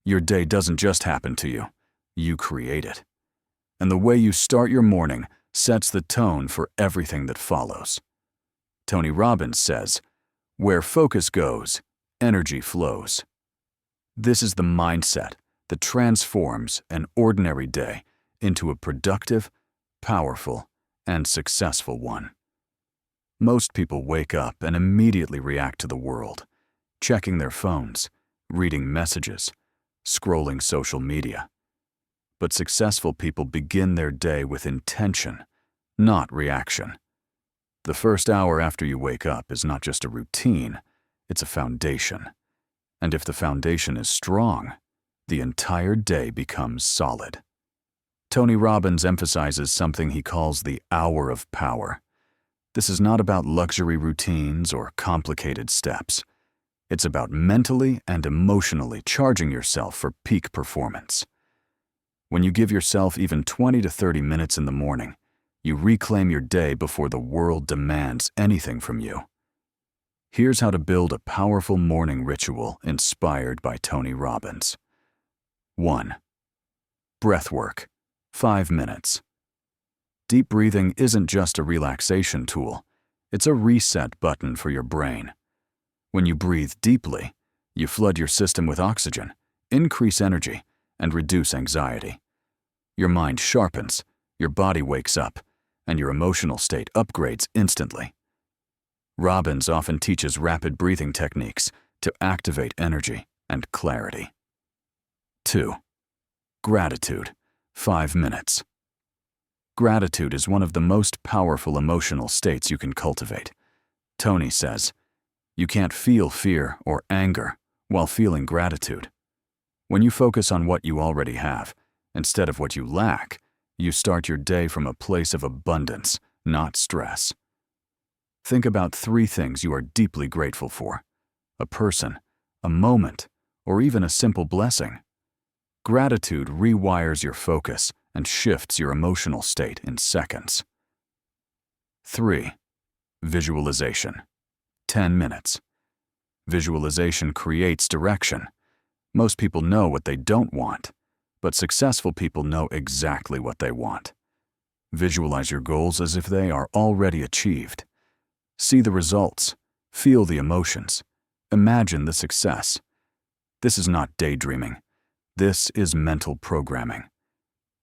Your day doesn't just happen to you. You create it. And the way you start your morning sets the tone for everything that follows. Tony Robbins says, "Where focus goes, energy flows." This is the mindset that transforms an ordinary day into a productive, powerful, and successful one. Most people wake up and immediately react to the world, checking their phones, reading messages, scrolling social media. But successful people begin their day with intention, not reaction. The first hour after you wake up is not just a routine, it's a foundation. And if the foundation is strong, the entire day becomes solid. Tony Robbins emphasizes something he calls the hour of power. This is not about luxury routines or complicated steps. It's about mentally and emotionally charging yourself for peak performance. When you give yourself even 20 to 30 minutes in the morning, you reclaim your day before the world demands anything from you. Here's how to build a powerful morning ritual inspired by Tony Robbins. 1. Breath work, 5 minutes. Deep breathing isn't just a relaxation tool, it's a reset button for your brain. When you breathe deeply, you flood your system with oxygen, increase energy, and reduce anxiety. Your mind sharpens, your body wakes up, and your emotional state upgrades instantly. Robbins often teaches rapid breathing techniques to activate energy and clarity. 2. Gratitude, 5 minutes. Gratitude is one of the most powerful emotional states you can cultivate. Tony says, "You can't feel fear or anger while feeling gratitude." When you focus on what you already have, instead of what you lack, you start your day from a place of abundance, not stress. Think about 3 things you are deeply grateful for: a person, a moment, or even a simple blessing. Gratitude rewires your focus and shifts your emotional state in seconds. 3. Visualization, 10 minutes. Visualization creates direction. Most people know what they don't want, but successful people know exactly what they want. Visualize your goals as if they are already achieved. See the results, feel the emotions, imagine the success. This is not daydreaming. This is mental programming.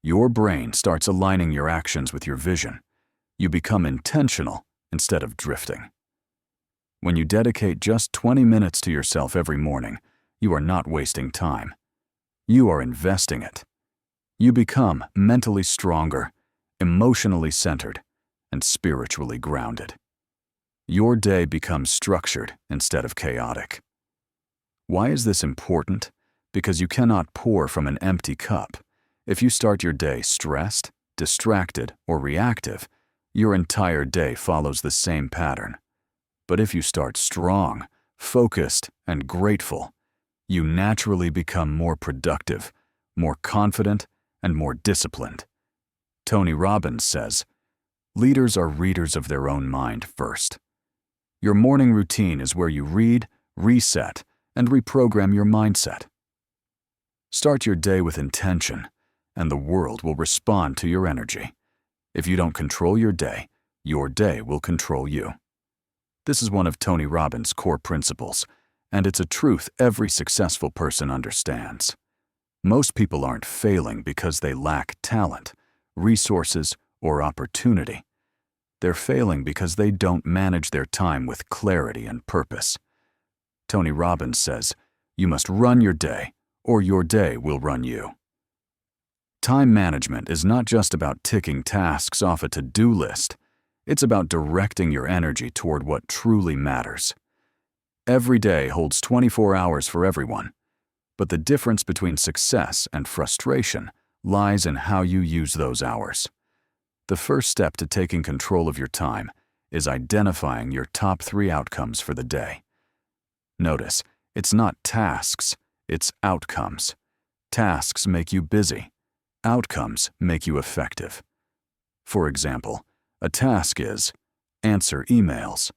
Your brain starts aligning your actions with your vision. You become intentional instead of drifting. When you dedicate just 20 minutes to yourself every morning, you are not wasting time. You are investing it. You become mentally stronger, emotionally centered, and spiritually grounded. Your day becomes structured instead of chaotic. Why is this important? Because you cannot pour from an empty cup. If you start your day stressed, distracted, or reactive, your entire day follows the same pattern. But if you start strong, focused, and grateful, you naturally become more productive, more confident, and more disciplined. Tony Robbins says, "Leaders are readers of their own mind first." Your morning routine is where you read, reset, and reprogram your mindset. Start your day with intention, and the world will respond to your energy. If you don't control your day will control you. This is one of Tony Robbins' core principles, and it's a truth every successful person understands. Most people aren't failing because they lack talent, resources, or opportunity. They're failing because they don't manage their time with clarity and purpose. Tony Robbins says, "You must run your day, or your day will run you." Time management is not just about ticking tasks off a to-do list. It's about directing your energy toward what truly matters. Every day holds 24 hours for everyone, but the difference between success and frustration lies in how you use those hours. The first step to taking control of your time is identifying your top 3 outcomes for the day. Notice, it's not tasks, it's outcomes. Tasks make you busy. Outcomes make you effective. For example, a task is answer emails.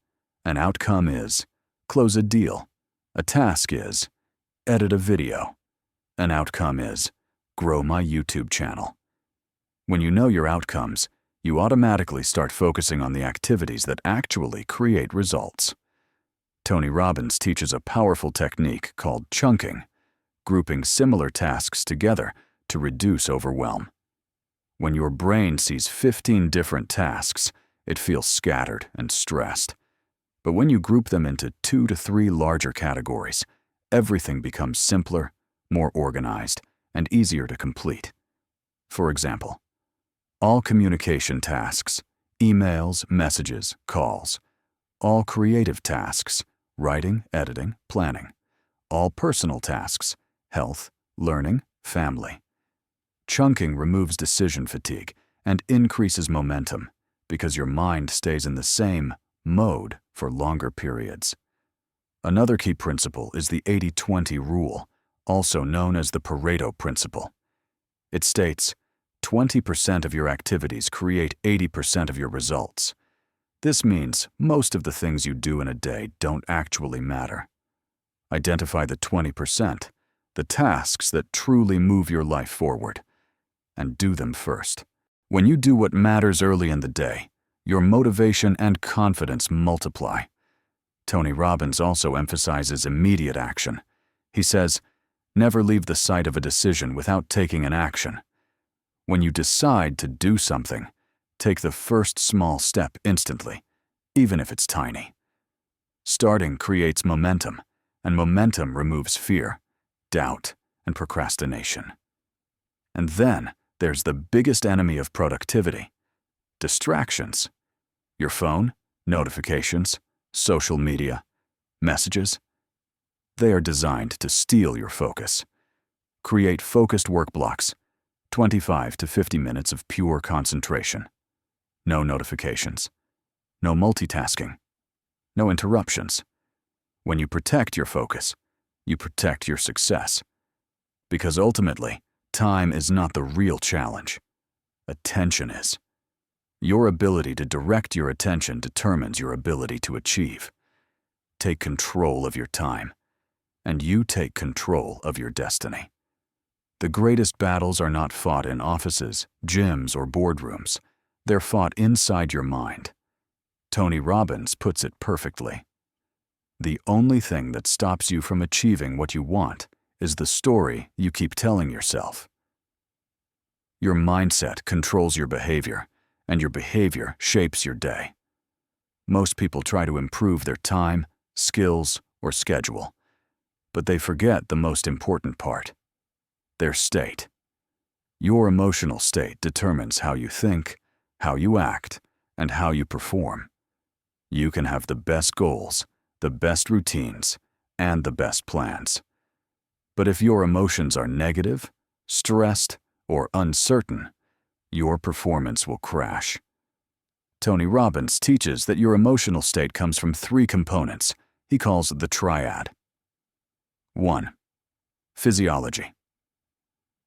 An outcome is close a deal. A task is edit a video. An outcome is grow my YouTube channel. When you know your outcomes, you automatically start focusing on the activities that actually create results. Tony Robbins teaches a powerful technique called chunking, grouping similar tasks together to reduce overwhelm. When your brain sees 15 different tasks, it feels scattered and stressed. But when you group them into 2 to 3 larger categories, everything becomes simpler, more organized, and easier to complete. For example, all communication tasks, emails, messages, calls. All creative tasks, writing, editing, planning. All personal tasks, health, learning, family. Chunking removes decision fatigue and increases momentum because your mind stays in the same mode for longer periods. Another key principle is the 80-20 rule, also known as the Pareto principle. It states, 20% of your activities create 80% of your results. This means most of the things you do in a day don't actually matter. Identify the 20%, the tasks that truly move your life forward, and do them first. When you do what matters early in the day, your motivation and confidence multiply. Tony Robbins also emphasizes immediate action. He says, never leave the site of a decision without taking an action. When you decide to do something, take the first small step instantly, even if it's tiny. Starting creates momentum, and momentum removes fear, doubt, and procrastination. And then there's the biggest enemy of productivity: distractions. Your phone, notifications, social media, messages. They are designed to steal your focus. Create focused work blocks, 25 to 50 minutes of pure concentration. No notifications. No multitasking. No interruptions. When you protect your focus, you protect your success. Because ultimately, time is not the real challenge. Attention is. Your ability to direct your attention determines your ability to achieve. Take control of your time, and you take control of your destiny. The greatest battles are not fought in offices, gyms, or boardrooms. They're fought inside your mind. Tony Robbins puts it perfectly. The only thing that stops you from achieving what you want is the story you keep telling yourself. Your mindset controls your behavior, and your behavior shapes your day. Most people try to improve their time, skills, or schedule, but they forget the most important part: their state. Your emotional state determines how you think, how you act, and how you perform. You can have the best goals, the best routines, and the best plans. But if your emotions are negative, stressed, or uncertain, your performance will crash. Tony Robbins teaches that your emotional state comes from 3 components he calls the triad. 1. Physiology.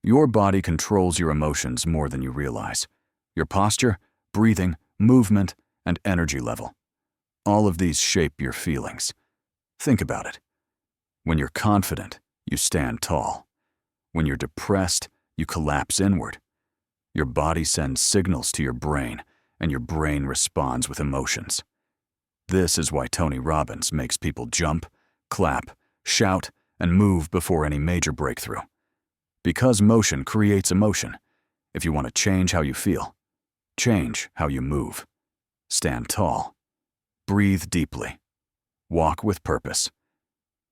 Your body controls your emotions more than you realize. Your posture, breathing, movement, and energy level. All of these shape your feelings. Think about it. When you're confident, you stand tall. When you're depressed, you collapse inward. Your body sends signals to your brain, and your brain responds with emotions. This is why Tony Robbins makes people jump, clap, shout, and move before any major breakthrough. Because motion creates emotion. If you want to change how you feel, change how you move. Stand tall. Breathe deeply. Walk with purpose.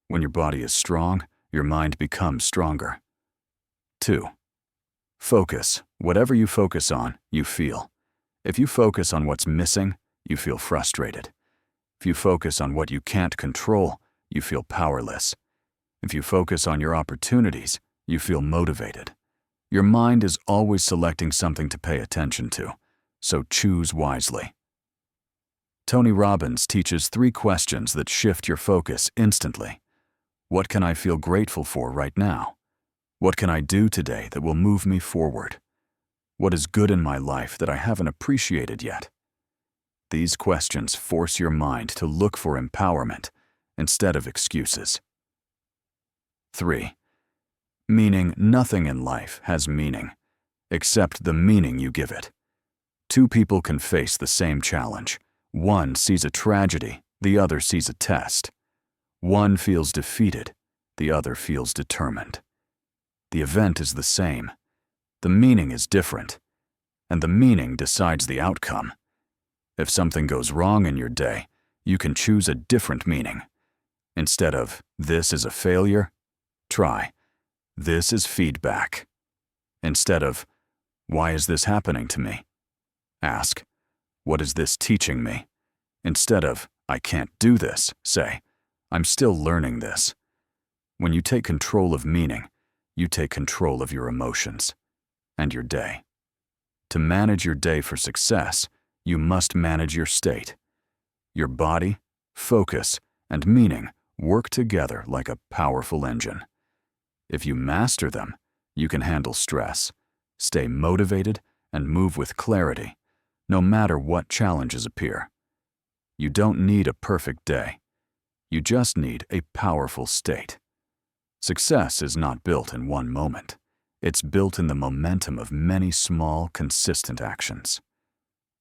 When your body is strong, your mind becomes stronger. 2. Focus. Whatever you focus on, you feel. If you focus on what's missing, you feel frustrated. If you focus on what you can't control, you feel powerless. If you focus on your opportunities, you feel motivated. Your mind is always selecting something to pay attention to, so choose wisely. Tony Robbins teaches 3 questions that shift your focus instantly. What can I feel grateful for right now? What can I do today that will move me forward? What is good in my life that I haven't appreciated yet? These questions force your mind to look for empowerment instead of excuses. 3. meaning nothing in life has meaning, except the meaning you give it. Two people can face the same challenge. One sees a tragedy, the other sees a test. One feels defeated, the other feels determined. The event is the same. The meaning is different, and the meaning decides the outcome. If something goes wrong in your day, you can choose a different meaning. Instead of, "This is a failure," try, "This is feedback." Instead of, "Why is this happening to me?" ask, "What is this teaching me?" Instead of, "I can't do this," say, "I'm still learning this." When you take control of meaning, you take control of your emotions and your day. To manage your day for success, you must manage your state. Your body, focus, and meaning work together like a powerful engine. If you master them, you can handle stress, stay motivated, and move with clarity, no matter what challenges appear. You don't need a perfect day. You just need a powerful state. Success is not built in one moment. It's built in the momentum of many small, consistent actions.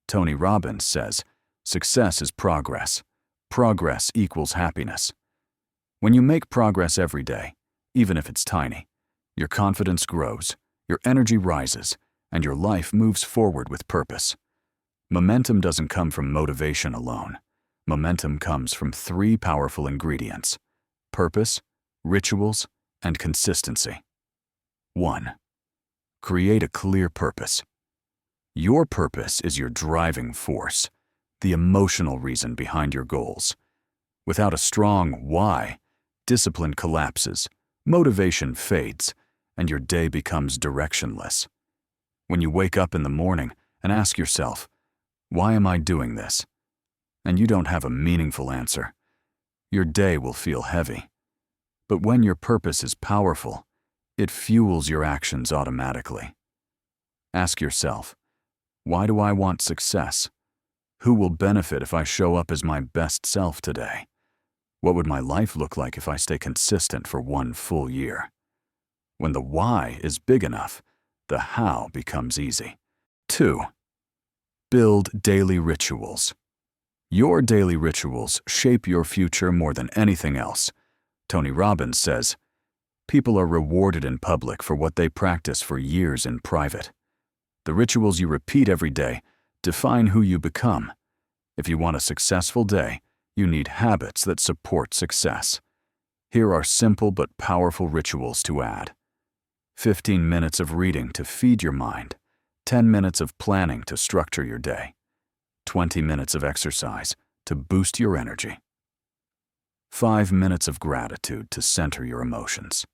Tony Robbins says, "Success is progress. Progress equals happiness." When you make progress every day, even if it's tiny, your confidence grows, your energy rises, and your life moves forward with purpose. Momentum doesn't come from motivation alone. Momentum comes from three powerful ingredients: purpose, rituals, and consistency. 1. Create a clear purpose. Your purpose is your driving force, the emotional reason behind your goals. Without a strong why, discipline collapses, motivation fades, and your day becomes directionless. When you wake up in the morning and ask yourself, "Why am I doing this?" and you don't have a meaningful answer, your day will feel heavy. But when your purpose is powerful, it fuels your actions automatically. Ask yourself, why do I want success? Who will benefit if I show up as my best self today? What would my life look like if I stay consistent for one full year? When the why is big enough, the how becomes easy. 2. Build daily rituals. Your daily rituals shape your future more than anything else. Tony Robbins says, "People are rewarded in public for what they practice for years in private." The rituals you repeat every day define who you become. If you want a successful day, you need habits that support success. Here are simple but powerful rituals to add. 15 minutes of reading to feed your mind, 10 minutes of planning to structure your day, 20 minutes of exercise to boost your energy, 5 minutes of gratitude to center your emotions.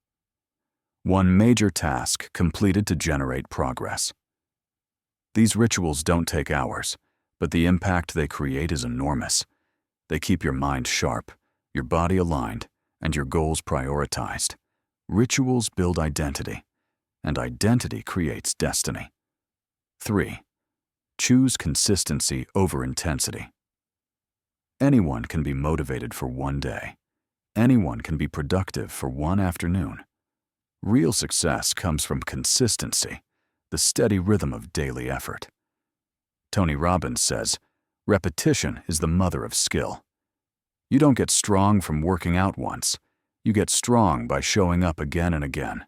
One major task completed to generate progress. These rituals don't take hours, but the impact they create is enormous. They keep your mind sharp, your body aligned, and your goals prioritized. Rituals build identity, and identity creates destiny. 3. Choose consistency over intensity. Anyone can be motivated for one day. Anyone can be productive for one afternoon. Real success comes from consistency, the steady rhythm of daily effort. Tony Robbins says, "Repetition is the mother of skill." You don't get strong from working out once. You get strong by showing up again and again.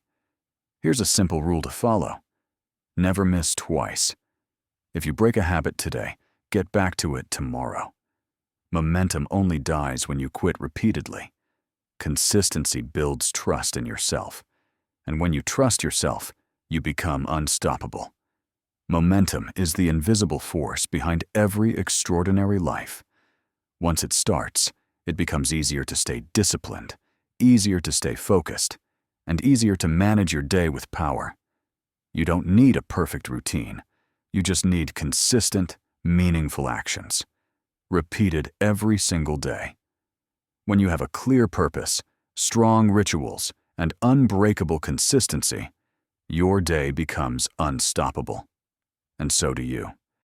Here's a simple rule to follow. Never miss twice. If you break a habit today, get back to it tomorrow. Momentum only dies when you quit repeatedly. Consistency builds trust in yourself. And when you trust yourself, you become unstoppable. Momentum is the invisible force behind every extraordinary life. Once it starts, it becomes easier to stay disciplined, easier to stay focused, and easier to manage your day with power. You don't need a perfect routine. You just need consistent, meaningful actions, repeated every single day. When you have a clear purpose, strong rituals, and unbreakable consistency, your day becomes unstoppable. And so do you.